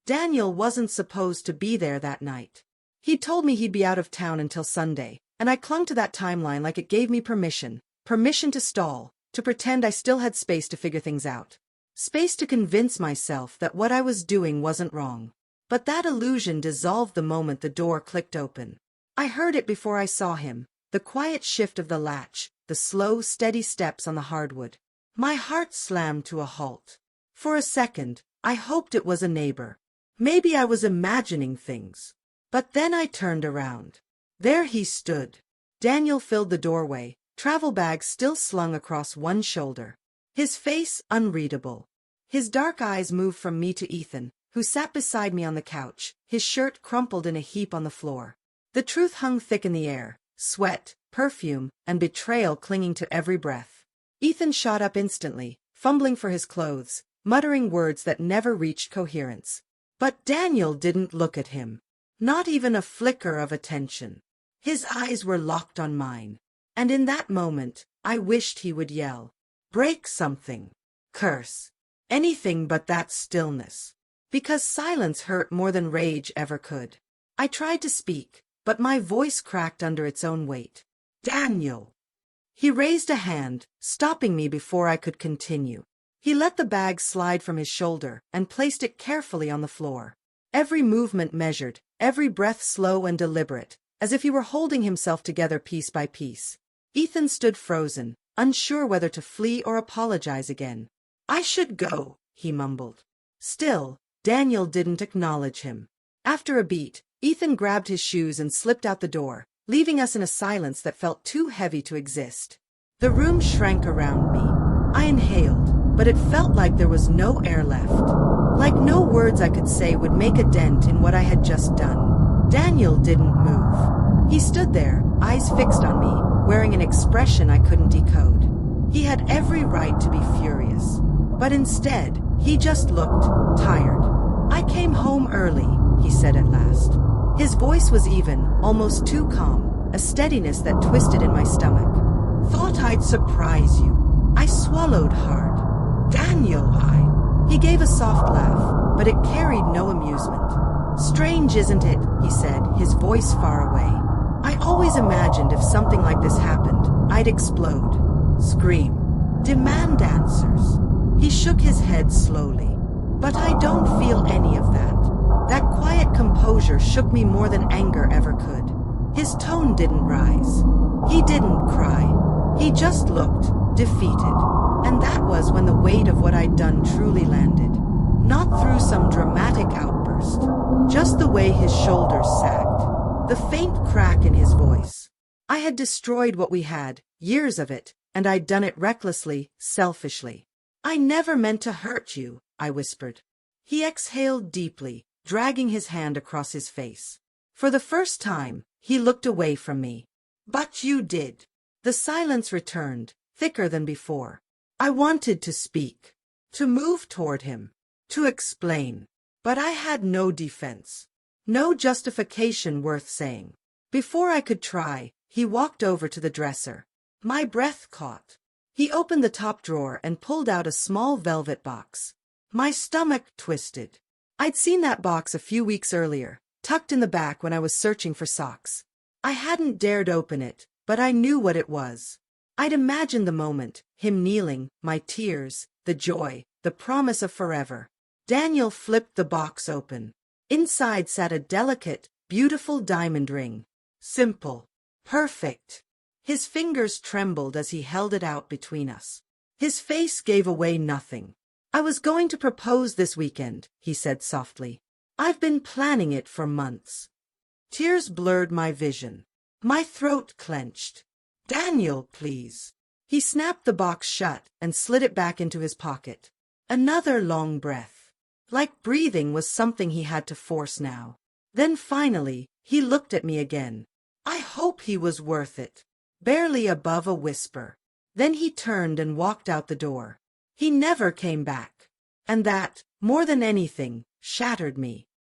Daniel wasn't supposed to be there that night. He told me he'd be out of town until Sunday, and I clung to that timeline like it gave me permission to stall, to pretend I still had space to figure things out. Space to convince myself that what I was doing wasn't wrong. But that illusion dissolved the moment the door clicked open. I heard it before I saw him, the quiet shift of the latch, the slow, steady steps on the hardwood. My heart slammed to a halt. For a second, I hoped it was a neighbor. Maybe I was imagining things. But then I turned around. There he stood. Daniel filled the doorway, travel bag still slung across one shoulder. His face unreadable. His dark eyes moved from me to Ethan, who sat beside me on the couch, his shirt crumpled in a heap on the floor. The truth hung thick in the air, sweat, perfume, and betrayal clinging to every breath. Ethan shot up instantly, fumbling for his clothes, muttering words that never reached coherence. But Daniel didn't look at him. Not even a flicker of attention. His eyes were locked on mine. And in that moment, I wished he would yell. Break something. Curse. Anything but that stillness. Because silence hurt more than rage ever could. I tried to speak, but my voice cracked under its own weight. Daniel! He raised a hand, stopping me before I could continue. He let the bag slide from his shoulder and placed it carefully on the floor. Every movement measured, every breath slow and deliberate, as if he were holding himself together piece by piece. Ethan stood frozen, unsure whether to flee or apologize again. I should go, he mumbled. Still, Daniel didn't acknowledge him. After a beat, Ethan grabbed his shoes and slipped out the door, leaving us in a silence that felt too heavy to exist. The room shrank around me. I inhaled, but it felt like there was no air left. Like no words I could say would make a dent in what I had just done. Daniel didn't move. He stood there, eyes fixed on me, wearing an expression I couldn't decode. He had every right to be furious. But instead, he just looked tired. I came home early, he said at last. His voice was even, almost too calm, a steadiness that twisted in my stomach. Thought I'd surprise you. I swallowed hard. Daniel, He gave a soft laugh, but it carried no amusement. Strange, isn't it? He said, his voice far away. I always imagined if something like this happened, I'd explode. Scream. Demand answers. He shook his head slowly. But I don't feel any of that. That quiet composure shook me more than anger ever could. His tone didn't rise. He didn't cry. He just looked defeated. And that was when the weight of what I'd done truly landed. Not through some dramatic outburst. Just the way his shoulders sagged. The faint crack in his voice. I had destroyed what we had, years of it, and I'd done it recklessly, selfishly. I never meant to hurt you, I whispered. He exhaled deeply, dragging his hand across his face. For the first time, he looked away from me. But you did. The silence returned, thicker than before. I wanted to speak, to move toward him, to explain. But I had no defense. No justification worth saying. Before I could try, he walked over to the dresser. My breath caught. He opened the top drawer and pulled out a small velvet box. My stomach twisted. I'd seen that box a few weeks earlier, tucked in the back when I was searching for socks. I hadn't dared open it, but I knew what it was. I'd imagined the moment, him kneeling, my tears, the joy, the promise of forever. Daniel flipped the box open. Inside sat a delicate, beautiful diamond ring. Simple. Perfect. His fingers trembled as he held it out between us. His face gave away nothing. I was going to propose this weekend, he said softly. I've been planning it for months. Tears blurred my vision. My throat clenched. Daniel, please. He snapped the box shut and slid it back into his pocket. Another long breath. Like breathing was something he had to force now. Then finally, he looked at me again. I hope he was worth it. Barely above a whisper. Then he turned and walked out the door. He never came back. And that, more than anything, shattered me.